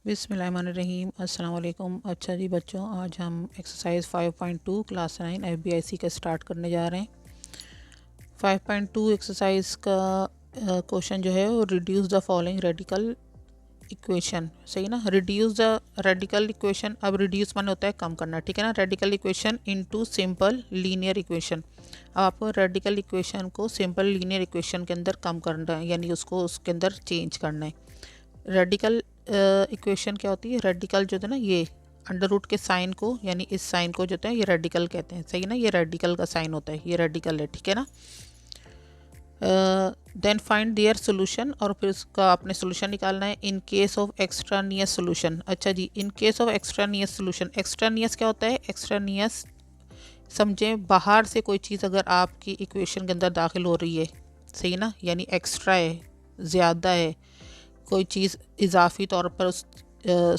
बिस्मिल्लाहिर्रहमानिर्रहीम अस्सलाम वालेकुम। अच्छा जी बच्चों, आज हम एक्सरसाइज 5.2 क्लास 9 एफबीआईसी का स्टार्ट करने जा रहे हैं। 5.2 एक्सरसाइज का क्वेश्चन जो है वो reduce the following radical equation. सही ना, रिड्यूस द रेडिकल इक्वेशन। अब रिड्यूस माने होता है कम करना, ठीक है ना। Radical equation into simple linear equation. अब आपको रेडिकल इक्वेशन को सिंपल लीनियर इक्वेशन के अंदर कम करना है, यानी उसको उसके अंदर चेंज करना है। रेडिकल इक्वेशन क्या होती है? रेडिकल जो है ना, ये अंडर रूट के साइन को, यानी इस साइन को जो है ये रेडिकल कहते हैं। सही ना, ये रेडिकल का साइन होता है, ये रेडिकल है, ठीक है ना। देन फाइंड देयर सोल्यूशन, और फिर उसका आपने सोल्यूशन निकालना है इन केस ऑफ एक्स्ट्रानियस सोल्यूशन। अच्छा जी, इन केस ऑफ एक्स्ट्रानियस सोल्यूशन। एक्स्ट्रानियस क्या होता है? एक्स्ट्रानियस समझें, बाहर से कोई चीज़ अगर आपकी इक्वेशन के अंदर दाखिल हो रही है, सही ना, यानी एक्स्ट्रा है, ज़्यादा है, कोई चीज़ इजाफी तौर पर उस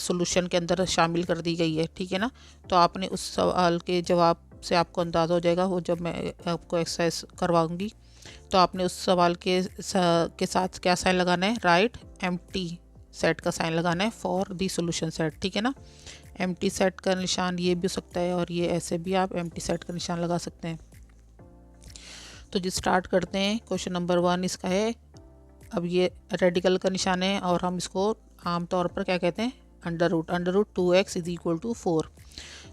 सोल्यूशन के अंदर शामिल कर दी गई है, ठीक है ना। तो आपने उस सवाल के जवाब से आपको अंदाज़ा हो जाएगा, वो जब मैं आपको एक्सरसाइज करवाऊंगी तो आपने उस सवाल के साथ क्या साइन लगाना है? राइट एम्प्टी सेट का साइन लगाना है फॉर दी सोल्यूशन सेट, ठीक है ना। एम्प्टी सेट का निशान ये भी हो सकता है, और ये ऐसे भी आप एम्प्टी सेट का निशान लगा सकते हैं। तो जी स्टार्ट करते हैं। क्वेश्चन नंबर 1 इसका है। अब ये रेडिकल का निशान है, और हम इसको आमतौर पर क्या कहते हैं? Under root 2x is equal to 4।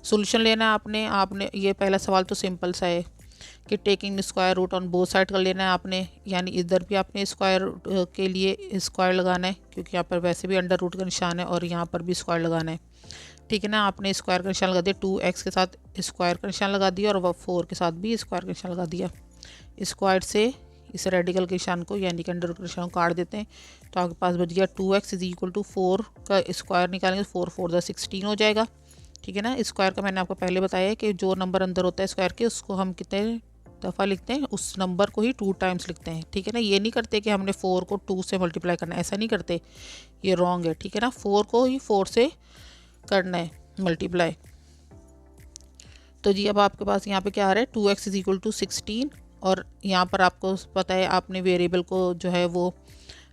Solution लेना है आपने ये पहला सवाल तो सिंपल सा है कि taking square root on both side कर लेना है आपने, यानी इधर भी आपने स्क्वायर के लिए स्क्वायर लगाना है, क्योंकि यहाँ पर वैसे भी अंडर रूट का निशान है, और यहाँ पर भी स्क्वायर लगाना है, ठीक है ना। आपने स्क्वायर का निशान लगा दिया, 2x के साथ स्क्वायर का निशान लगा दिया, और वह 4 के साथ भी स्क्वायर का निशान लगा दिया। स्क्वायर से इस रेडिकल के निशान को, यानी कि अंडर रूट के निशान को काट देते हैं, तो आपके पास बच गया 2x इज इक्वल टू 4 का स्क्वायर निकालेंगे, 4 4 16 हो जाएगा, ठीक है ना। स्क्वायर का मैंने आपको पहले बताया है कि जो नंबर अंदर होता है स्क्वायर के, उसको हम कितने दफ़ा लिखते हैं? उस नंबर को ही 2 टाइम्स लिखते हैं, ठीक है ना। ये नहीं करते कि हमने 4 को 2 से मल्टीप्लाई करना है, ऐसा नहीं करते, ये रॉन्ग है, ठीक है ना। 4 को ही 4 से करना है मल्टीप्लाई। तो जी अब आपके पास यहाँ पे क्या आ रहा है? 2x इज इक्वल टू 16, और यहाँ पर आपको पता है आपने वेरिएबल को जो है वो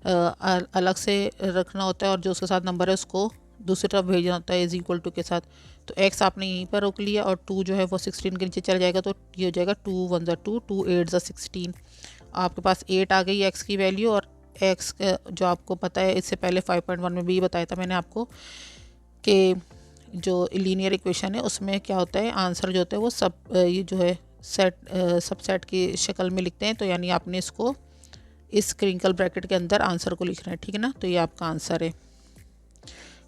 अलग से रखना होता है, और जो उसके साथ नंबर है उसको दूसरी तरफ भेजना होता है इज इक्वल टू के साथ। तो x आपने यहीं पर रोक लिया, और 2 जो है वो 16 के नीचे चल जाएगा, तो ये हो जाएगा 2 1 ज़ा 2, 2 8 ज़ा 16। आपके पास 8 आ गई x की वैल्यू, और x जो आपको पता है, इससे पहले 5.1 में भी बताया था मैंने आपको कि जो लीनियर इक्वेशन है उसमें क्या होता है, आंसर जो होता है वो ये जो है सब सेट की शक्ल में लिखते हैं। तो यानी आपने इसको इस क्रिंकल ब्रैकेट के अंदर आंसर को लिखना है, ठीक है ना। तो ये आपका आंसर है।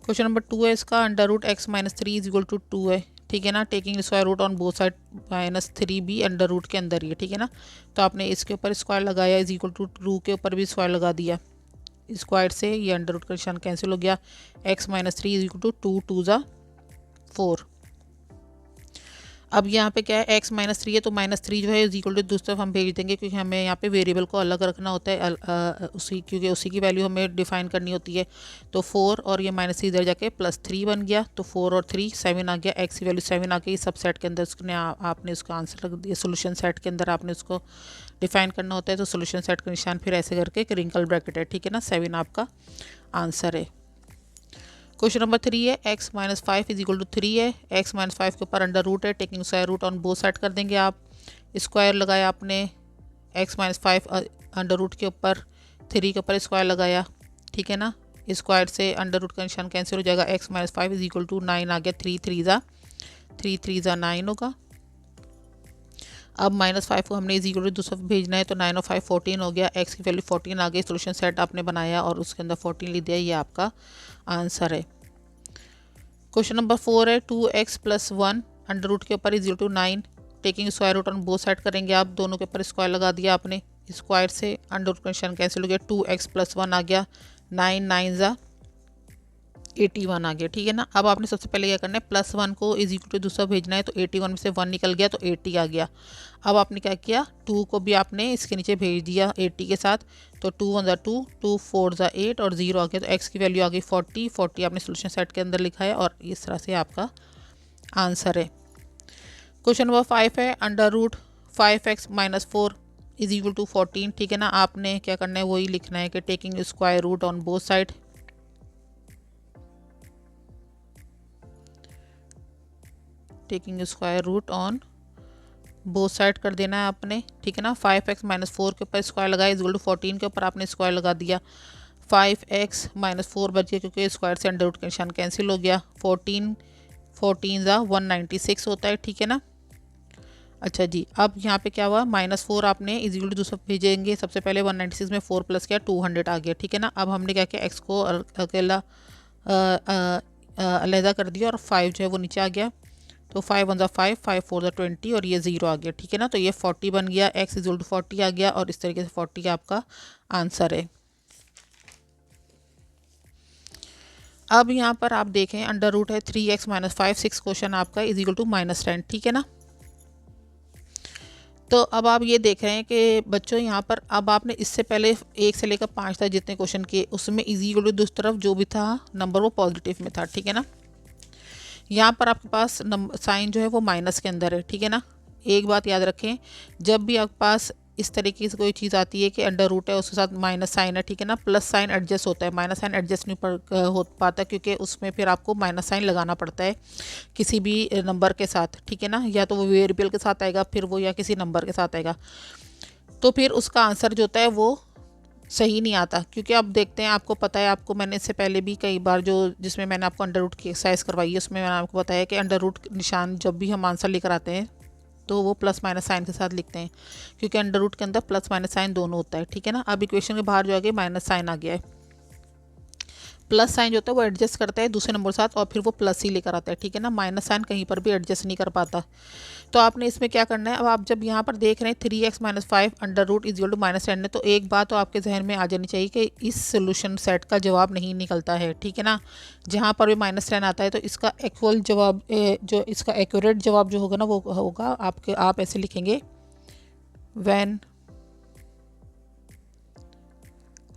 क्वेश्चन नंबर 2 है इसका। Under root x minus 3 is equal to 2 है, ठीक है ना। Taking square root on both side -3 भी अंडर रूट के अंदर ही है, ठीक है ना। तो आपने इसके ऊपर स्क्वायर लगाया, इज इक्वल टू 2 के ऊपर भी स्क्वायर लगा दिया। स्क्वायर से ये अंडर रूट का निशान कैंसिल हो गया। x minus 3 is equal to 2 2 ज़ा 4। अब यहाँ पे क्या है? x माइनस 3 है, तो -3 जो है इज इक्वल टू दूसरी तरफ हम भेज देंगे, क्योंकि हमें यहाँ पे वेरिएबल को अलग रखना होता है, क्योंकि उसी की वैल्यू हमें डिफाइन करनी होती है। तो 4 और ये -3 इधर जाके +3 बन गया, तो 4 और 3 7 आ गया। x की वैल्यू 7 आ गई। सब सेट के अंदर उसने आपने उसका आंसर रख दिया। सोल्यूशन सेट के अंदर आपने उसको डिफाइन करना होता है, तो सोल्यूशन सेट का निशान फिर ऐसे करके एक रिंकल ब्रैकेट है, ठीक है ना। 7 आपका आंसर है। क्वेश्चन नंबर 3 है। x minus 5 is equal to 3 है। x माइनस 5 के ऊपर अंडर रूट है, taking square root on both side कर देंगे आप। स्क्वायर लगाया आपने, x माइनस 5 अंडर रूट के ऊपर 3 के ऊपर स्क्वायर लगाया, ठीक है ना। स्क्वायर से अंडर रूट का निशान कैंसिल हो जाएगा। x minus 5 is equal to 9 आ गया। 3 3 ज़ा 9 होगा। अब -5 को हमने इज इक्वल टू दूसरा भेजना है, तो 9 और 5 14 हो गया। x की वैल्यू 14 आ गई। सोल्यूशन सेट आपने बनाया और उसके अंदर 14 लिख दिया, ये आपका आंसर है। क्वेश्चन नंबर 4 है। 2x प्लस 1 अंडर रूट के ऊपर is equal to 9, taking square root on both side करेंगे आप। दोनों के ऊपर स्क्वायर लगा दिया आपने। स्क्वायर से अंडर रूट का निशान कैंसिल हो गया। 2x प्लस 1 आ गया। 9 9 ज़ा 81 आ गया, ठीक है ना। अब आपने सबसे पहले क्या करना है? +1 को इज इक्वल टू दूसरा भेजना है, तो 81 में से 1 निकल गया, तो 80 आ गया। अब आपने क्या किया? 2 को भी आपने इसके नीचे भेज दिया 80 के साथ, तो 2 1 ज़ा 2, 2 4 ज़ा 8, और 0 आ गया। तो x की वैल्यू आ गई 40। 40 आपने सोल्यूशन सेट के अंदर लिखा है, और इस तरह से आपका आंसर है। क्वेश्चन नंबर 5 है। Under root 5x minus 4 is equal to 14, ठीक है ना। आपने क्या करना है? वही लिखना है कि taking square root on both side, taking square root on both side कर देना है आपने, ठीक है ना। 5x माइनस 4 के ऊपर स्क्वायर लगाया इज इक्वल टू 14 के ऊपर आपने स्क्वायर लगा दिया। 5x माइनस 4 बच गया क्योंकि स्क्वायर से अंडर रूट का निशान कैंसिल हो गया। 14 ज़ा 196 होता है, ठीक है ना। अच्छा जी, अब यहाँ पे क्या हुआ, -4 आपने इज इक्वल टू दूसरा भेजेंगे। सबसे पहले 196 में 4 प्लस किया 200 आ गया, ठीक है ना। अब हमने क्या किया, x को अकेला अलहदा कर दिया और 5 जो है वो नीचे आ गया। तो 5 1 ज़ा 5, 5 4 ज़ा 20 और ये 0 आ गया, ठीक है ना। तो ये 40 बन गया, x इज इक्वल टू 40 आ गया और इस तरीके से 40 आपका आंसर है। अब यहाँ पर आप देखें अंडर रूट है 3x माइनस 5, 6 क्वेश्चन आपका इज इक्वल टू -10, ठीक है ना। तो अब आप ये देख रहे हैं कि बच्चों यहाँ पर अब आपने इससे पहले 1 से लेकर 5 तक जितने क्वेश्चन किए उसमें इजी इक्वल टू दूसरी तरफ जो भी था नंबर वो पॉजिटिव में था, ठीक है ना। यहाँ पर आपके पास साइन जो है वो माइनस के अंदर है, ठीक है ना। एक बात याद रखें, जब भी आपके पास इस तरीके से कोई चीज़ आती है कि अंडर रूट है उसके साथ माइनस साइन है, ठीक है ना, प्लस साइन एडजस्ट होता है, माइनस साइन एडजस्ट नहीं हो पाता क्योंकि उसमें फिर आपको माइनस साइन लगाना पड़ता है किसी भी नंबर के साथ, ठीक है ना। या तो वो वेरिएबल के साथ आएगा फिर वो, या किसी नंबर के साथ आएगा, तो फिर उसका आंसर जो होता है वो सही नहीं आता। क्योंकि आप देखते हैं, आपको पता है, आपको मैंने इससे पहले भी कई बार जो जिसमें मैंने आपको अंडर रूट की एक्सरसाइज करवाई है उसमें मैंने आपको बताया कि अंडर रूट निशान जब भी हम आंसर लेकर आते हैं तो वो प्लस माइनस साइन के साथ लिखते हैं, क्योंकि अंडर रूट के अंदर प्लस माइनस साइन दोनों होता है, ठीक है ना। अब इक्वेशन के बाहर जो आ गया माइनस साइन आ गया है, प्लस साइन जो होता है वो एडजस्ट करता है दूसरे नंबर के साथ और फिर वो प्लस ही लेकर आता है, ठीक है ना। माइनस साइन कहीं पर भी एडजस्ट नहीं कर पाता। तो आपने इसमें क्या करना है, अब आप जब यहाँ पर देख रहे हैं 3x minus 5 under root is equal to -10 है, तो एक बात तो आपके जहन में आ जानी चाहिए कि इस सोल्यूशन सेट का जवाब नहीं निकलता है, ठीक है ना। जहाँ पर भी -10 आता है तो इसका एक्चुअल जवाब जो इसका एक्यूरेट जवाब जो होगा ना वो होगा आपके, आप ऐसे लिखेंगे, when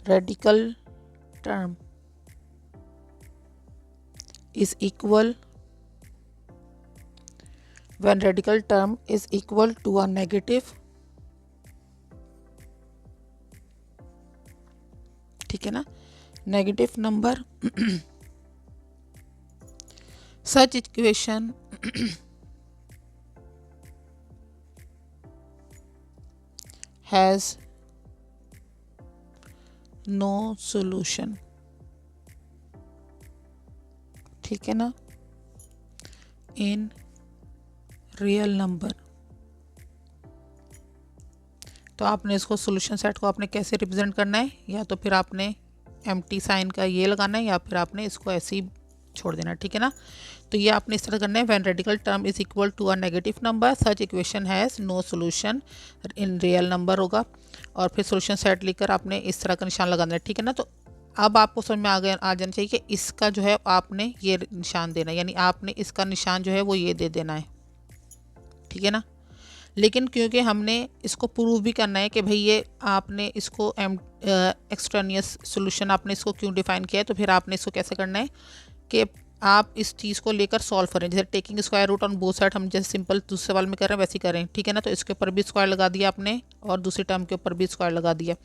radical term is equal when radical term is equal to a negative, ठीक है ना, negative number, such equation has no solution, ठीक है ना, इन रियल नंबर। तो आपने इसको सोल्यूशन सेट को आपने कैसे रिप्रेजेंट करना है, या तो फिर आपने एम्प्टी साइन का ये लगाना है या फिर आपने इसको ऐसे ही छोड़ देना, ठीक है ना। तो ये आपने इस तरह करना है, when radical term is equal to a negative number such equation has no solution in real number होगा, और फिर सोल्यूशन सेट लिखकर आपने इस तरह का निशान लगाना है, ठीक है ना। तो अब आपको समझ में आ जाना चाहिए कि इसका जो है आपने ये निशान देना है, यानी आपने इसका निशान जो है वो ये दे देना है, ठीक है ना। लेकिन क्योंकि हमने इसको प्रूव भी करना है कि भाई ये आपने इसको एक्सट्रानियस सोल्यूशन आपने इसको क्यों डिफाइन किया है, तो फिर आपने इसको कैसे करना है कि आप इस चीज़ को लेकर सॉल्व करें। जैसे taking square root on both side हम जैसे सिंपल दूसरे सवाल में कर रहे हैं वैसे ही करें, ठीक है ना। तो इसके ऊपर भी स्क्वायर लगा दिया आपने और दूसरी टर्म के ऊपर भी स्क्वायर लगा दिया,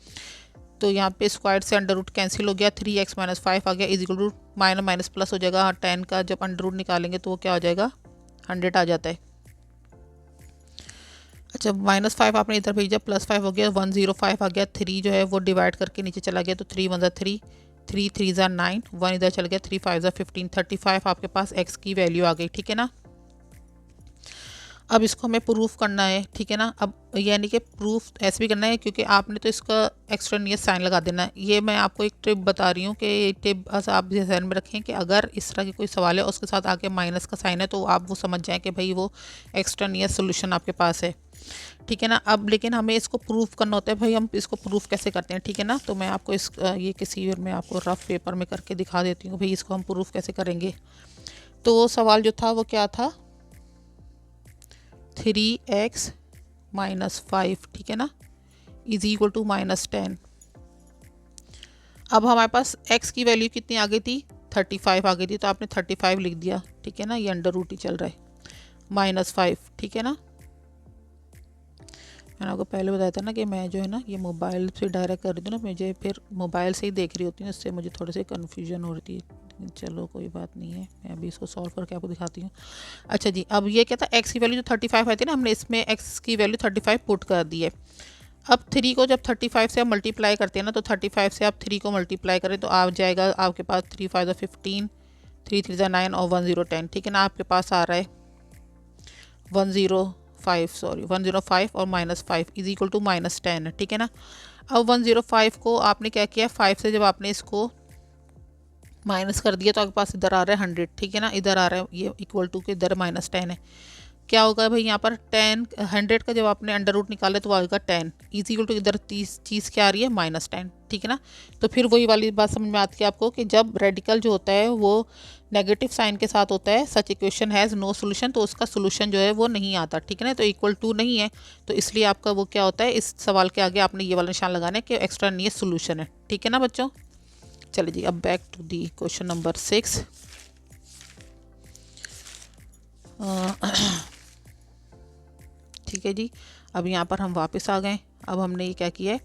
तो यहाँ पे स्क्वायर से अंडर रूट कैंसिल हो गया, 3x माइनस 5 आ गया is equal to minus minus plus हो जाएगा, 10 का जब अंडर रूट निकालेंगे तो वो क्या हो जाएगा, 100 आ जाता है। अच्छा, -5 आपने इधर भेजा, +5 हो गया, 105 आ गया, 3 जो है वो डिवाइड करके नीचे चला गया, तो 3 1 ज़ा 3, 3 3 ज़ा 9, 1 इधर चल गया, 3 5 ज़ा 15, 35 आपके पास x की वैल्यू आ गई, ठीक है ना। अब इसको हमें प्रूफ करना है, ठीक है ना। अब यानी कि प्रूफ ऐसे भी करना है क्योंकि आपने तो इसका एक्सट्रानियस साइन लगा देना है। ये मैं आपको एक टिप बता रही हूँ कि ये टिप बस आप ध्यान में रखें कि अगर इस तरह की कोई सवाल है उसके साथ आके माइनस का साइन है तो आप वो समझ जाएं कि भाई वो एक्सट्रानियस सोल्यूशन आपके पास है, ठीक है ना। अब लेकिन हमें इसको प्रूफ करना होता है, भाई हम इसको प्रूफ कैसे करते हैं, ठीक है ना। तो मैं आपको इस ये किसी और मैं आपको रफ पेपर में करके दिखा देती हूँ भाई इसको हम प्रूफ कैसे करेंगे। तो वो सवाल जो था वो क्या था, 3x माइनस 5, ठीक है ना, इज इक्वल टू -10। अब हमारे पास x की वैल्यू कितनी आ गई थी, 35 आ गई थी, तो आपने 35 लिख दिया, ठीक है ना। ये अंडर रूट ही चल रहा है, -5, ठीक है ना। मैंने आपको पहले बताया था ना कि मैं जो है ना ये मोबाइल से डायरेक्ट कर रही हूँ ना, मुझे फिर मोबाइल से ही देख रही होती हूँ, इससे मुझे थोड़ी सी कन्फ्यूजन हो रही थी। चलो कोई बात नहीं है, मैं अभी इसको सॉल्व करके आपको दिखाती हूँ। अच्छा जी, अब ये क्या था, एक्स की वैल्यू जो 35 आई थी ना, हमने इसमें एक्स की वैल्यू 35 पुट कर दी है। अब 3 को जब 35 से आप मल्टीप्लाई करते हैं ना, तो 35 से आप 3 को मल्टीप्लाई करें तो आ जाएगा आपके पास 3 5 15, 3 3 9 और 1 0 10, ठीक है ना। आपके पास आ रहा है 105 और -5 इज इक्वल टू -10 है, ठीक है ना। अब 105 को आपने क्या किया, 5 से जब आपने इसको माइनस कर दिया तो आपके पास इधर आ रहा है 100, ठीक है ना। इधर आ रहा है ये इक्वल टू के इधर -10 है। क्या होगा भाई, यहाँ पर 100 का जब आपने अंडर रूट निकाले तो आएगा 10 इज इक्वल टू इधर 30 चीज़ क्या आ रही है -10, ठीक है ना। तो फिर वही वाली बात समझ में आती है आपको कि जब रेडिकल जो होता है वो नेगेटिव साइन के साथ होता है, सच इक्वेशन हैज़ नो सोल्यूशन, तो उसका सोल्यूशन जो है वो नहीं आता, ठीक है ना। तो इक्वल टू नहीं है, तो इसलिए आपका वो क्या होता है, इस सवाल के आगे आपने ये वाला निशान लगाना है कि एक्स्ट्रानियस सोल्यूशन है, ठीक है ना बच्चों। चलिए जी, अब back to the question number 6। ठीक है जी, अब यहाँ पर हम वापस आ गए। अब हमने ये क्या किया है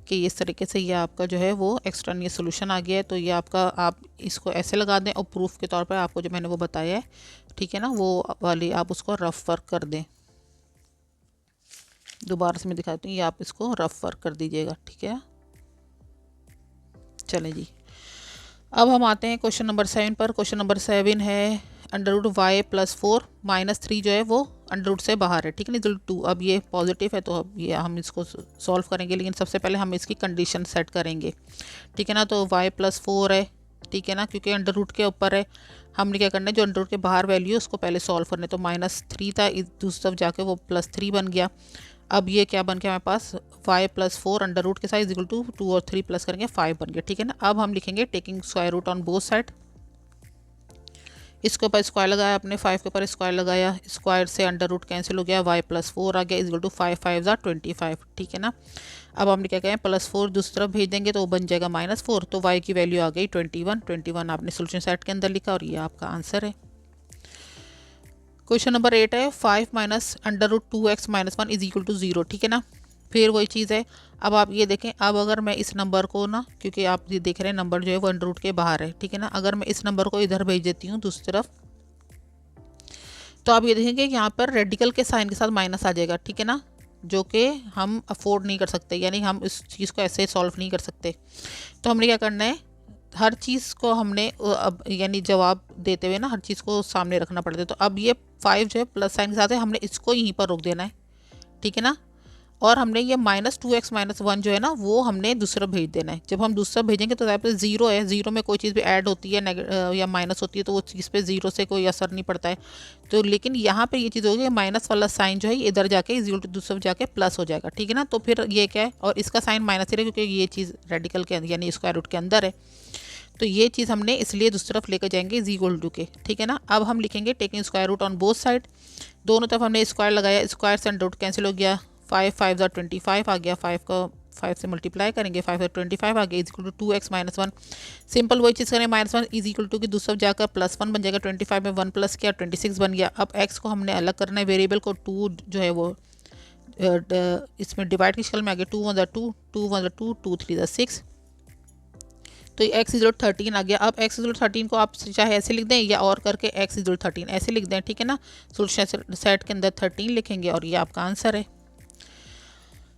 कि इस तरीके से ये आपका जो है वो एक्स्ट्रानियस सोल्यूशन आ गया है। तो ये आपका, आप इसको ऐसे लगा दें और प्रूफ के तौर पर आपको जो मैंने वो बताया है, ठीक है ना, वो वाली आप उसको रफ वर्क कर दें। दोबारा से मैं दिखाती हूँ, ये आप इसको रफ वर्क कर दीजिएगा, ठीक है। चलें जी, अब हम आते हैं क्वेश्चन नंबर 7 पर। क्वेश्चन नंबर 7 है √y + 4 -3 जो है वो अंडर रूट से बाहर है, ठीक है ना, 2। अब ये पॉजिटिव है तो अब ये हम इसको सॉल्व करेंगे, लेकिन सबसे पहले हम इसकी कंडीशन सेट करेंगे, ठीक है ना। तो y + 4 है, ठीक है ना, क्योंकि अंडर रूट के ऊपर है। हमने क्या करना है, जो अंडर रूट के बाहर वैल्यू है उसको पहले सॉल्व करना है। तो -3 था, दूसरी तरफ जाके वो +3 बन गया। अब ये क्या बन गया हमारे पास, y + 4 अंडर रूट के साथ इज इक्वल टू 2 और 3 प्लस करेंगे 5 बन गया, ठीक है ना। अब हम लिखेंगे taking square root on both side. इसके ऊपर स्क्वायर लगाया आपने, 5 के ऊपर स्क्वायर लगाया, स्क्वायर से अंडर रूट कैंसिल हो गया, y + 4 आ गया इज इक्वल टू 5 5 25, ठीक है ना। अब हमने क्या कहें, +4 दूसरी तरफ भेज देंगे तो वो बन जाएगा -4, तो y की वैल्यू आ गई 21 आपने सोल्यूशन सेट के अंदर लिखा और ये आपका आंसर है। क्वेश्चन नंबर 8 है 5 - √2x - 1 इज इक्वल टू 0, ठीक है ना। फिर वही चीज़ है। अब आप ये देखें, अब अगर मैं इस नंबर को ना, क्योंकि आप ये देख रहे हैं नंबर जो है वो अंडर रूट के बाहर है, ठीक है ना, अगर मैं इस नंबर को इधर भेज देती हूँ दूसरी तरफ, तो आप ये देखेंगे यहाँ पर रेडिकल के साइन के साथ माइनस आ जाएगा, ठीक है ना, जो कि हम अफोर्ड नहीं कर सकते, यानी हम इस चीज़ को ऐसे सॉल्व नहीं कर सकते। तो हमने क्या करना है, हर चीज़ को हमने अब यानी जवाब देते हुए ना हर चीज़ को सामने रखना पड़ता है। तो अब ये 5 जो है प्लस साइन के साथ है, हमने इसको यहीं पर रोक देना है, ठीक है ना। और हमने ये -2x - 1 जो है ना वो हमने दूसरा भेज देना है। जब हम दूसरा भेजेंगे तो यहाँ पे 0 है, 0 में कोई चीज़ भी ऐड होती है या माइनस होती है तो वो चीज़ पे 0 से कोई असर नहीं पड़ता है। तो लेकिन यहाँ पे ये चीज़ होगी, माइनस वाला साइन जो है इधर जाके इज इक्वल टू दूसरा जाके प्लस हो जाएगा, ठीक है ना। तो फिर ये क्या है, और इसका साइन माइनस ही रहेगा क्योंकि ये चीज़ रेडिकल के यानी स्क्वायर रूट के अंदर है। तो ये चीज़ हमने इसलिए दूसरी तरफ लेकर जाएंगे इज इक्वल टू के, ठीक है ना। अब हम लिखेंगे taking square root on both side. दोनों तरफ हमने स्क्वायर लगाया, स्क्वायर से अंडर रूट कैंसिल हो गया, 5 5 25 आ गया, 5 को 5 से मल्टीप्लाई करेंगे, 5 25 आ गया is equal to 2x - 1। Simple वही चीज़ करें, -1 इज इक्वल टू की दूसरा जाकर +1 बन जाएगा, 25 में 1 प्लस किया 26 बन गया। अब x को हमने अलग करना है, वेरिएबल को 2 जो है वो इसमें डिवाइड की शक्ल में आ गया, 2 1 2 2 1 2 2 3 6, तो x इज 13 आ गया। अब x इज 13 को आप चाहे ऐसे लिख दें या और करके x इज 13 ऐसे लिख दें, ठीक है ना। सोल्यूशन सेट के अंदर 13 लिखेंगे और ये आपका आंसर है।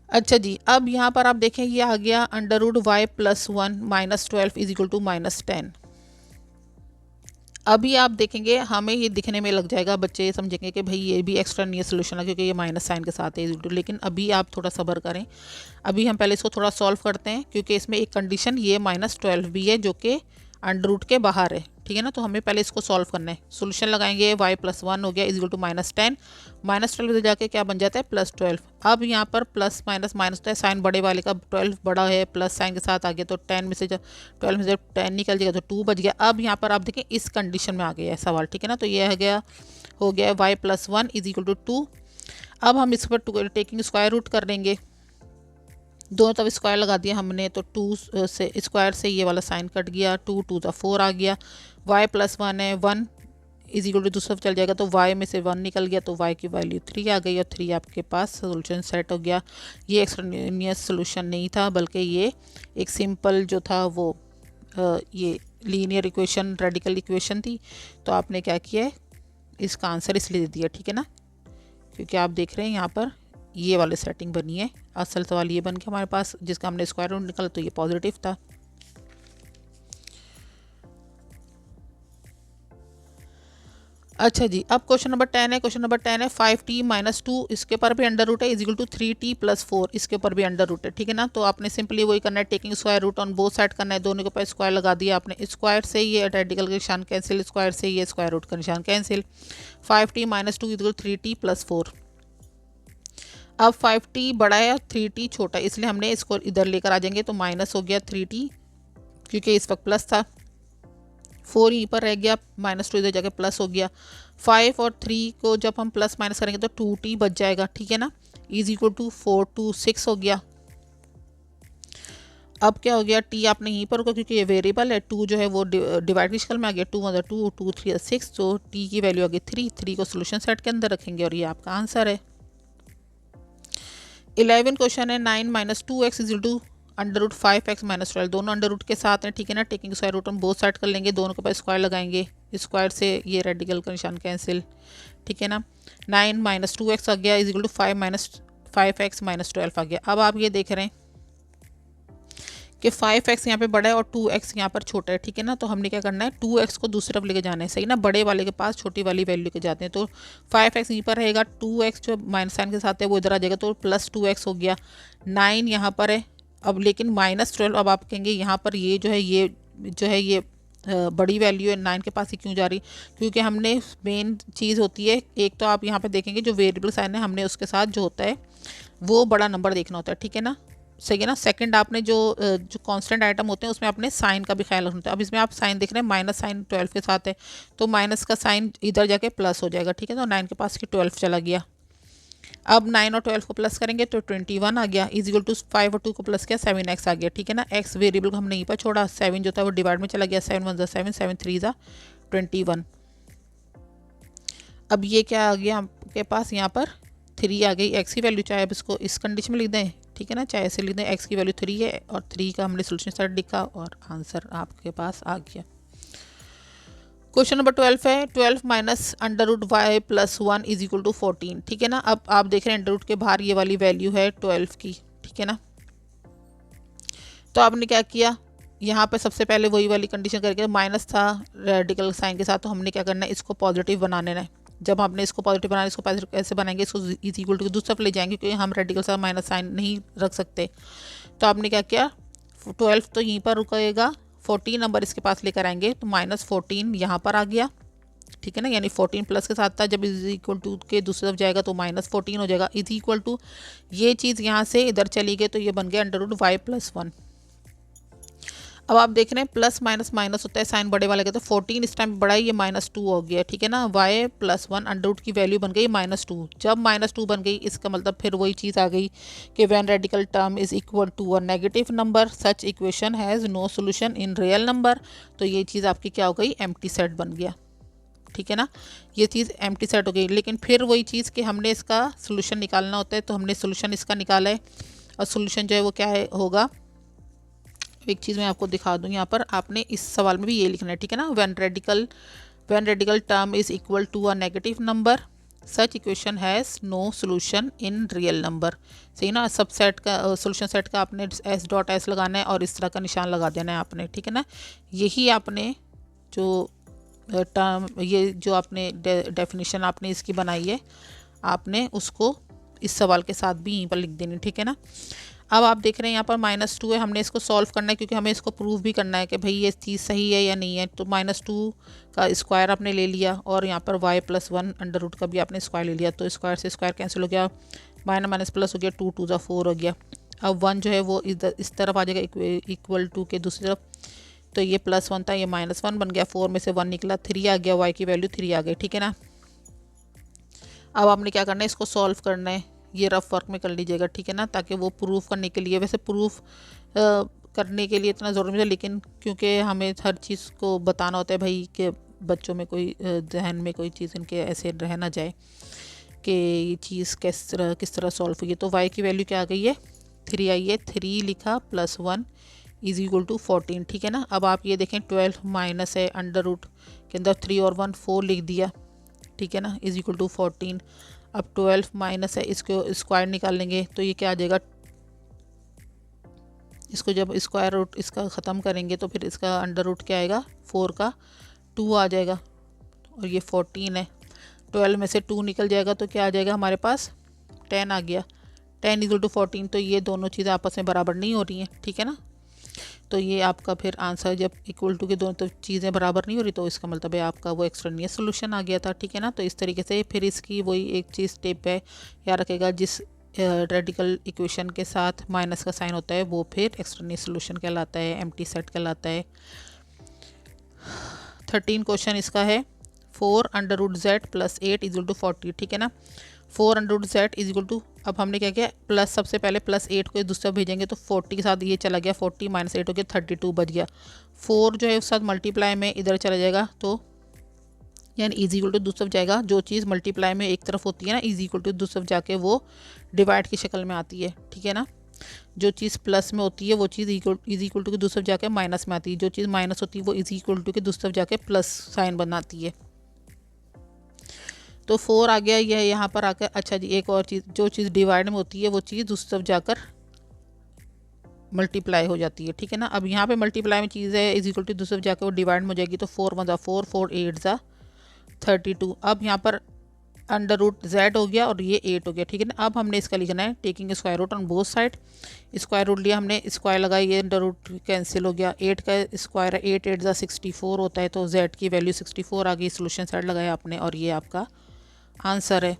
अच्छा जी, अब यहाँ पर आप देखें ये आ गया √y + 1 -12 इज इक्वल टू -10। अभी आप देखेंगे हमें ये दिखने में लग जाएगा, बच्चे समझेंगे कि भाई ये भी एक्स्ट्रानियस सोल्यूशन है क्योंकि ये माइनस साइन के साथ है, लेकिन अभी आप थोड़ा सब्र करें। अभी हम पहले इसको थोड़ा सॉल्व करते हैं क्योंकि इसमें एक कंडीशन ये -12 भी है जो कि अंडर रूट के बाहर है, ठीक है ना। तो हमें पहले इसको सॉल्व करना है। सोल्यूशन लगाएंगे, y + 1 हो गया इज इक्वल टू -10, -12 जाके क्या बन जाता है +12। अब यहाँ पर प्लस माइनस माइनस होता है, साइन बड़े वाले का 12 बड़ा है, प्लस साइन के साथ आ गया तो 10 में से जब 12 में से 10 निकल जाएगा तो 2 बच गया। अब यहाँ पर आप देखें इस कंडीशन में आ गया है सवाल, ठीक है ना। तो ये हो गया y + 1 इज इक्वल टू 2। अब हम इस पर टेकिंग स्क्वायर रूट कर देंगे, दोनों तरफ स्क्वायर लगा दिया हमने, तो 2 से स्क्वायर से ये वाला साइन कट गया, 2 2 4 आ गया, y + 1 है 1 इज इक्वल टू दूसरा चल जाएगा तो y में से 1 निकल गया तो y की वैल्यू 3 आ गई और 3 आपके पास सोल्यूशन सेट हो गया। ये एक्स्ट्रानियस सोल्यूशन नहीं था बल्कि ये एक सिंपल जो था वो ये लीनियर इक्वेशन रेडिकल इक्वेशन थी, तो आपने क्या किया है, इसका आंसर इसलिए दे दिया, ठीक है ना, क्योंकि आप देख रहे हैं यहाँ पर ये वाली सेटिंग बनी है। असल सवाल ये बन के हमारे पास जिसका हमने स्क्वायर रूट निकाला तो ये पॉजिटिव था। अच्छा जी, अब क्वेश्चन नंबर 10 है। क्वेश्चन नंबर 10 है 5t - 2, इसके ऊपर भी अंडर रूट है, इज इक्वल टू 3t + 4, इसके ऊपर भी अंडर रूट है, ठीक है ना। तो आपने सिंपली वही करना है, taking square root on both side करना है, दोनों के ऊपर स्क्वायर लगा दिया आपने। स्क्वायर से ये रेडिकल का निशान कैंसिल, स्क्वायर से ये स्क्वायर रूट का निशान cancel. 5t - 2 is equal 3t + 4। अब 5t बड़ा है और 3t छोटा है, इसलिए हमने इसको इधर लेकर आ जाएंगे, तो माइनस हो गया 3t क्योंकि इस वक्त प्लस था, 4 यहीं पर रह गया, -2 इधर जाके प्लस हो गया। 5 और 3 को जब हम प्लस माइनस करेंगे तो 2t बच जाएगा, ठीक है ना, इज इक्वल टू 4 2 6 हो गया। अब क्या हो गया, t आपने यहीं पर होगा क्योंकि ये वेरिएबल है, 2 जो है वो डिवाइड की शक्ल में आ गया, 2 × 2 2 3 6, तो t की वैल्यू आ गई 3। 3 को सोल्यूशन सेट के अंदर रखेंगे और ये आपका आंसर है। 11 क्वेश्चन है 9 - 2x is equal to √5x - 12, दोनों अंडर रूट के साथ हैं, ठीक है ना। टेकिंग स्क्वायर रूट हम बोथ साइड कर लेंगे, दोनों के पास स्क्वायर लगाएंगे, स्क्वायर से ये रेडिकल का निशान कैंसिल, ठीक है ना। 9 - 2x आ गया इज इक्वल टू 5x - 12 आ गया। अब आप ये देख रहे हैं कि 5x यहाँ पे बड़ा है और 2x यहाँ पर छोटा है, ठीक है ना। तो हमने क्या करना है, 2x को दूसरी तरफ लेके जाना है, सही ना, बड़े वाले के पास छोटी वाली वैल्यू के जाते हैं। तो 5x यहीं पर रहेगा, 2x जो माइनस साइन के साथ है वो इधर आ जाएगा, तो प्लस 2x हो गया। 9 यहाँ पर है, अब लेकिन -12, अब आप कहेंगे यहाँ पर ये जो है ये बड़ी वैल्यू है, 9 के पास ही क्यों जा रही, क्योंकि हमने मेन चीज़ होती है, एक तो आप यहाँ पे देखेंगे जो वेरिएबल साइन है हमने उसके साथ जो होता है वो बड़ा नंबर देखना होता है, ठीक है ना, सही है ना। सेकंड आपने जो कांस्टेंट आइटम होते हैं उसमें आपने साइन का भी ख्याल रखना होता है। अब इसमें आप साइन देख रहे हैं, माइनस साइन 12 के साथ है, तो माइनस का साइन इधर जाके प्लस हो जाएगा, ठीक है। तो 9 के पास की 12 चला गया। अब 9 और 12 को प्लस करेंगे तो 21 आ गया, इज इक्वल टू 5 और 2 को प्लस किया 7x आ गया, ठीक है ना। x वेरिएबल को हमने यहीं पर छोड़ा, 7 जो था वो डिवाइड में चला गया, 7 1 7 7 3 21। अब ये क्या आ गया आपके पास, यहाँ पर 3 आ गई, x की वैल्यू, चाहे अब इसको इस कंडीशन में लिख दें, ठीक है ना, चाहे ऐसे लिख दें, x की वैल्यू 3 है और 3 का हमने सोल्यूशन सेट लिखा और आंसर आपके पास आ गया। क्वेश्चन नंबर 12 है 12 - √y + 1 इज इक्वल टू 14, ठीक है ना। अब आप देख रहे हैं अंडर रूट के बाहर ये वाली वैल्यू है 12 की, ठीक है ना। तो आपने क्या किया, यहाँ पे सबसे पहले वही वाली कंडीशन करके, माइनस था रेडिकल साइन के साथ, तो हमने क्या करना है, इसको पॉजिटिव बनाने है। जब हमने इसको पॉजिटिव बनाना, इसको पॉजिटिव कैसे बनाएंगे, इसको इज इक्वल टू दूसरी तरफ ले जाएंगे क्योंकि हम रेडिकल साथ माइनस साइन नहीं रख सकते। तो आपने क्या किया, 12 तो यहीं पर रुकेगा, 14 नंबर इसके पास लेकर आएंगे, तो -14 यहाँ पर आ गया, ठीक है ना, यानी 14 प्लस के साथ था, जब इज इक्वल टू के दूसरी तरफ जाएगा तो -14 हो जाएगा, इज इक्वल टू ये चीज़ यहाँ से इधर चली गई, तो ये बन गया √y + 1। अब आप देख रहे हैं प्लस माइनस माइनस होता है, साइन बड़े वाले का, तो 14 इस टाइम बड़ा ही, ये -2 हो गया, ठीक है ना। y + 1 अंडर रूट की वैल्यू बन गई -2। जब -2 बन गई, इसका मतलब फिर वही चीज़ आ गई कि when radical term is equal to a negative number such equation has no solution in real number. तो ये चीज़ आपकी क्या हो गई, एम्प्टी सेट बन गया, ठीक है ना, ये चीज़ एम्प्टी सेट हो गई। लेकिन फिर वही चीज़ कि हमने इसका सोल्यूशन निकालना होता है, तो हमने सोल्यूशन इसका निकाला है और सोल्यूशन जो है वो क्या है होगा, एक चीज़ मैं आपको दिखा दूँ, यहाँ पर आपने इस सवाल में भी ये लिखना है, ठीक है ना। When radical term is equal to a negative number such equation has no solution in real number, सही ना। सब सेट का सोल्यूशन सेट का आपने S.S लगाना है और इस तरह का निशान लगा देना है आपने, ठीक है ना। यही आपने जो टर्म, ये जो आपने डेफिनेशन आपने इसकी बनाई है, आपने उसको इस सवाल के साथ भी यहीं पर लिख देनी, ठीक है ना। अब आप देख रहे हैं यहाँ पर -2 है, हमने इसको सॉल्व करना है क्योंकि हमें इसको प्रूव भी करना है कि भाई ये चीज़ सही है या नहीं है। तो -2 का स्क्वायर आपने ले लिया और यहाँ पर y + 1 अंडर रूट का भी आपने स्क्वायर ले लिया, तो स्क्वायर से स्क्वायर कैंसिल हो गया, माइनस प्लस हो गया, 2 2 4 हो गया। अब 1 जो है वो इधर इस तरफ आ जाएगा, इक्वल टू के दूसरी तरफ, तो ये +1 था, ये -1 बन गया, 4 में से 1 निकला, 3 आ गया, y की वैल्यू 3 आ गई, ठीक है ना। अब आपने क्या करना है, इसको सॉल्व करना है, ये रफ वर्क में कर लीजिएगा, ठीक है ना, ताकि वो प्रूफ करने के लिए, वैसे प्रूफ करने के लिए इतना ज़रूरी नहीं है, लेकिन क्योंकि हमें हर चीज़ को बताना होता है भाई कि बच्चों में कोई जहन में कोई चीज़ इनके ऐसे रह ना जाए कि ये चीज़ किस तरह सॉल्व हुई है। तो y की वैल्यू क्या आ गई है, 3 आई है, 3 लिखा +1 इज इक्वल टू 14, ठीक है ना। अब आप ये देखें 12 माइनस है अंडर रूट के अंदर 3 और 1 4 लिख दिया, ठीक है ना, इज इक्वल टू 14। अब 12 माइनस है, इसको स्क्वायर निकाल लेंगे तो ये क्या आ जाएगा, इसको जब स्क्वायर रूट इसका ख़त्म करेंगे तो फिर इसका अंडर रूट क्या आएगा, 4 का 2 आ जाएगा और ये 14 है। 12 में से 2 निकल जाएगा तो क्या आ जाएगा हमारे पास, 10 आ गया। 10 इक्वल टू 14, तो ये दोनों चीज़ें आपस में बराबर नहीं हो रही हैं, ठीक है ना। तो ये आपका फिर आंसर जब इक्वल टू के दोनों तो चीज़ें बराबर नहीं हो रही तो इसका मतलब है आपका वो एक्सट्रेनियस सोल्यूशन आ गया था, ठीक है ना। तो इस तरीके से फिर इसकी वही एक चीज़ टिप है, याद रखेगा, जिस रेडिकल इक्वेशन के साथ माइनस का साइन होता है वो फिर एक्सट्रेनियस सोल्यूशन कहलाता है, एम्प्टी सेट कहलाता है। 13 क्वेश्चन इसका है 4 under root Z plus 8 equal to 40, ठीक है ना। 4 under root Z is equal to, अब हमने क्या किया, प्लस सबसे पहले प्लस 8 को दूसरा भेजेंगे तो 40 के साथ ये चला गया, 40 माइनस 8 हो गया 32 बच गया। 4 जो है उस साथ मल्टीप्लाई में इधर चला जाएगा तो यानी इज इक्वल टू दूसरा जाएगा, जो चीज़ मल्टीप्लाई में एक तरफ होती है ना, इज इक्वल टू दूसरा जाके वो डिवाइड की शक्ल में आती है, ठीक है ना। जो चीज़ प्लस में होती है वो चीज़ इज इक्वल टू के दूसरा जाके माइनस में आती है, जो चीज़ माइनस होती है वो इज इक्वल टू के दूसरा जाके प्लस साइन बनाती है। तो 4 आ गया, यह यहाँ पर आकर, अच्छा जी एक और चीज़, जो चीज़ डिवाइड में होती है वो चीज़ दूसरी तरफ जाकर मल्टीप्लाई हो जाती है, ठीक है ना। अब यहाँ पे मल्टीप्लाई में चीज़ है इज इक्वल टू दूसरी तरफ जाकर वो डिवाइड में हो जाएगी, तो 4 1 4 4 8 ज़ा 32। अब यहाँ पर अंडर रूट जेड हो गया और ये 8 हो गया, ठीक है ना। अब हमने इसका लिखना है taking square root on both side. Square root लिया हमने, स्क्वायर लगाया, ये अंडर रूट कैंसिल हो गया। 8 का स्क्वायर है 8 8 ज़ा 64 होता है, तो जेड की वैल्यू 64 आ गई। सोल्यूशन साइड लगाया आपने और ये आपका आंसर है।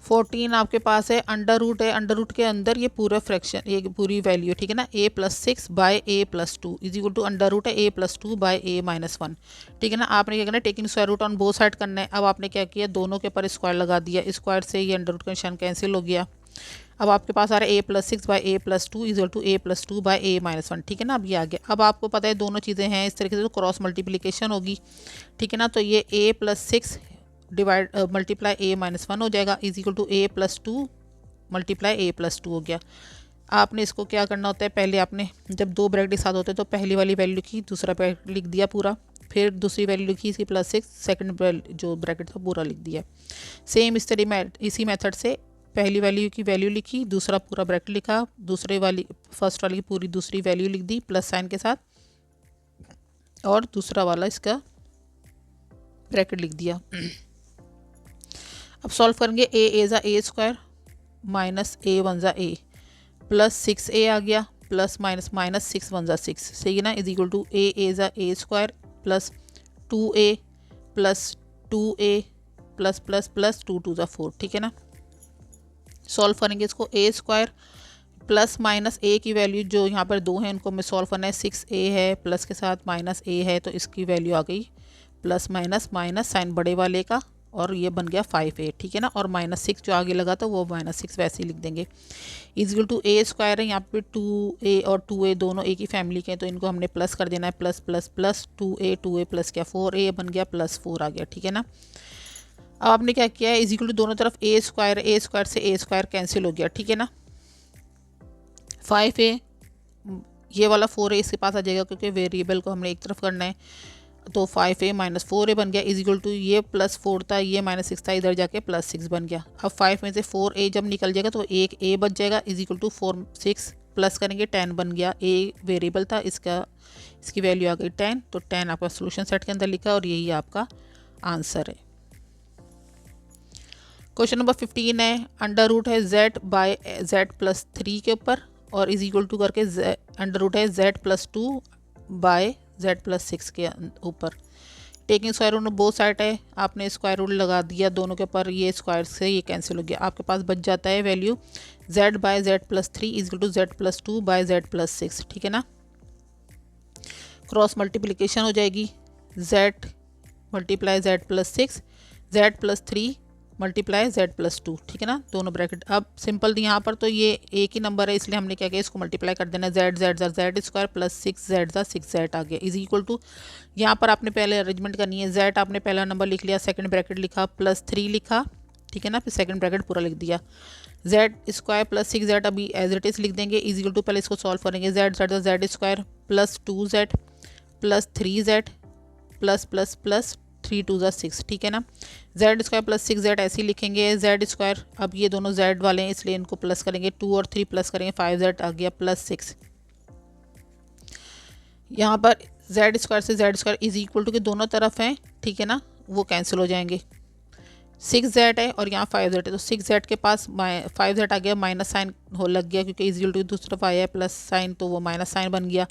14 आपके पास है अंडर रूट है, अंडर रूट के अंदर ये पूरा फ्रैक्शन, ये पूरी वैल्यू, ठीक है ना। a plus 6 by A plus 2 is equal to under root है a plus 2 by A minus 1, ठीक है ना। आपने क्या करना है, taking square root on both side करना है। अब आपने क्या किया, दोनों के ऊपर स्क्वायर लगा दिया, स्क्वायर से ये अंडर रूट का निशान कैंसिल हो गया। अब आपके पास आ रहा है a plus 6 by A plus 2 is equal to a plus 2 by A minus 1, ठीक है ना। अब ये आ गया। अब आपको पता है दोनों चीज़ें हैं इस तरीके से, तो क्रॉस मल्टीप्लिकेशन होगी, ठीक है ना। तो ये a plus 6 divide multiply A minus 1 हो जाएगा, is equal to A plus 2 multiply A plus 2 हो गया। आपने इसको क्या करना होता है, पहले आपने जब दो ब्रैकेट के साथ होते हैं तो पहली वाली वैल्यू की दूसरा ब्रैकेट लिख दिया पूरा, फिर दूसरी वैल्यू लिखी इसकी प्लस 6, सेकंड जो ब्रैकेट था पूरा लिख दिया। सेम इसी मेथड से पहली वैल्यू की वैल्यू लिखी, दूसरा पूरा ब्रैकेट लिखा, दूसरे वाली फर्स्ट वाली की पूरी दूसरी वैल्यू लिख दी प्लस साइन के साथ, और दूसरा वाला इसका ब्रैकेट लिख दिया। अब सॉल्व करेंगे, ए ज़ा ए स्क्वायर माइनस ए 1 ज़ा ए प्लस 6a आ गया, प्लस माइनस माइनस 6 1 ज़ा 6, सही है ना, इज इक्वल टू ए ज़ा a square plus 2a plus 2a plus plus plus 2 2 ज़ा 4, ठीक है ना। सॉल्व करेंगे इसको, ए स्क्वायर प्लस माइनस ए की वैल्यू जो यहाँ पर दो हैं उनको हमें सॉल्व करना है, 6a है प्लस के साथ माइनस a है, तो इसकी वैल्यू आ गई प्लस माइनस माइनस साइन बड़े वाले का और ये बन गया 5a, ठीक है ना। और माइनस 6 जो आगे लगा था वो माइनस 6 वैसे ही लिख देंगे। इक्वल टू ए स्क्वायर है, यहाँ पे 2a और 2a दोनों एक ही फैमिली के हैं, तो इनको हमने प्लस कर देना है, plus plus plus 2a plus क्या 4a बन गया प्लस 4 आ गया, ठीक है ना। अब आपने क्या किया है, इक्वल टू दोनों तरफ ए स्क्वायर से ए स्क्वायर कैंसिल हो गया, ठीक है ना। 5a ये वाला 4a इसके पास आ जाएगा क्योंकि वेरिएबल को हमने एक तरफ करना है, तो 5a माइनस 4a बन गया, इज इक्वल टू ये प्लस 4 था, ये माइनस 6 था, इधर जाके प्लस 6 बन गया। अब 5 में से 4a जब निकल जाएगा तो एक a बच जाएगा, इज इक्वल टू 4 6 प्लस करेंगे 10 बन गया, a वेरिएबल था इसकी वैल्यू आ गई 10, तो 10 आपका सोल्यूशन सेट के अंदर लिखा और यही आपका आंसर है। क्वेश्चन नंबर 15 है, अंडर रूट है z बाय z प्लस 3 के ऊपर और इज इक्वल टू करके अंडर रूट है z plus 2 by z plus 6 के ऊपर। Taking square root both side है, आपने स्क्वायर रूट लगा दिया दोनों के ऊपर, ये स्क्वायर से ये कैंसिल हो गया, आपके पास बच जाता है value z by z plus 3 is equal to z plus 2 by z plus 6, ठीक है ना। क्रॉस मल्टीप्लिकेशन हो जाएगी, z multiply z plus 6 z plus 3 multiply z plus 2, ठीक है ना, दोनों ब्रैकेट। अब सिंपल यहाँ पर तो ये एक ही नंबर है इसलिए हमने क्या किया, इसको मल्टीप्लाई कर देना, z स्क्वायर प्लस 6z आ गया, इज इक्वल टू यहाँ पर आपने पहले अरेंजमेंट करनी है, z आपने पहला नंबर लिख लिया, सेकंड ब्रैकेट लिखा प्लस 3 लिखा, ठीक है ना, फिर सेकंड ब्रैकेट पूरा लिख दिया, जेड स्क्वायर प्लस 6z अभी एज इट इज़ लिख देंगे, इज इक्वल टू पहले इसको सॉल्व करेंगे, Z square plus 2z plus 3z plus plus plus 3 2 6, ठीक है ना। जेड स्क्वायर प्लस 6z ऐसे ही लिखेंगे, जेड स्क्वायर, अब ये दोनों जेड वाले हैं इसलिए इनको प्लस करेंगे, 2 और 3 प्लस करेंगे, 5z आ गया प्लस 6। यहाँ पर जेड स्क्वायर से Z square is equal to के दोनों तरफ हैं, ठीक है ना, वो कैंसिल हो जाएंगे। 6z है और यहाँ 5z है, तो 6z के पास 5z आ गया, माइनस साइन हो लग गया क्योंकि इज इक्वल टू दूसरी तरफ आया है प्लस साइन, तो वो माइनस साइन बन गया।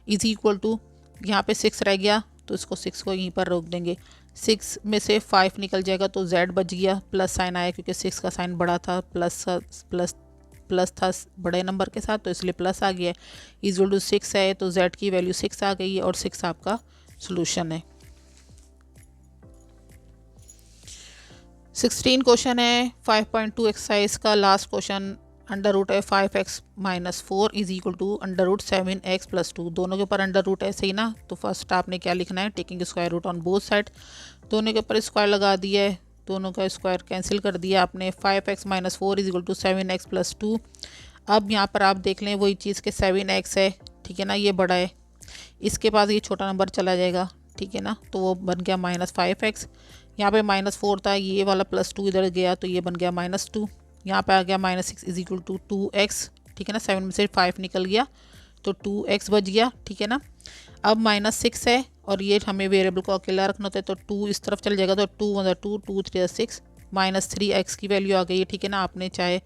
इज इक्वल टू यहाँ पे 6 रह गया तो इसको 6 को यहीं पर रोक देंगे, 6 में से 5 निकल जाएगा तो z बच गया, प्लस साइन आया क्योंकि 6 का साइन बड़ा था, प्लस था बड़े नंबर के साथ तो इसलिए प्लस आ गया। इज इक्वल टू 6 है तो z की वैल्यू 6 आ गई है और 6 आपका सोल्यूशन है। 16 क्वेश्चन है 5.2 एक्सरसाइज का लास्ट क्वेश्चन। अंडर रूट है 5x minus 4 is equal to under root 7x plus 2, दोनों के ऊपर अंडर रूट है, सही ना। तो फर्स्ट आपने क्या लिखना है, taking square root on both side, दोनों के ऊपर स्क्वायर लगा दिया है, दोनों का स्क्वायर कैंसिल कर दिया आपने। 5x minus 4 is equal to 7x plus 2। अब यहाँ पर आप देख लें वही चीज़ के 7x है, ठीक है ना, ये बड़ा है, इसके पास ये छोटा नंबर चला जाएगा, ठीक है ना, तो वो बन गया माइनस 5x। यहाँ पे माइनस 4 था, ये वाला प्लस 2 इधर गया तो ये बन गया माइनस 2। यहाँ पे आ गया minus 6 is equal to 2x, ठीक है ना, 7 में से 5 निकल गया तो 2x बच गया, ठीक है ना। अब माइनस 6 है और ये हमें वेरिएबल को अकेला रखना होता है तो 2 इस तरफ चल जाएगा तो 2 × 2 2 3 6 माइनस 3x की वैल्यू आ गई है, ठीक है ना। आपने चाहे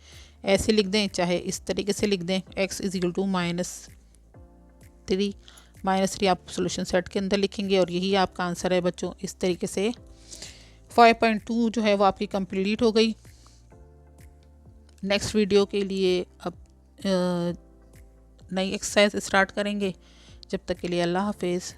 ऐसे लिख दें चाहे इस तरीके से लिख दें, x इज इक्वल टू -3 आप सोल्यूशन सेट के अंदर लिखेंगे और यही आपका आंसर है बच्चों। इस तरीके से 5.2 जो है वो आपकी कंप्लीट हो गई। नेक्स्ट वीडियो के लिए अब नई एक्सरसाइज स्टार्ट करेंगे, जब तक के लिए अल्लाह हाफिज़।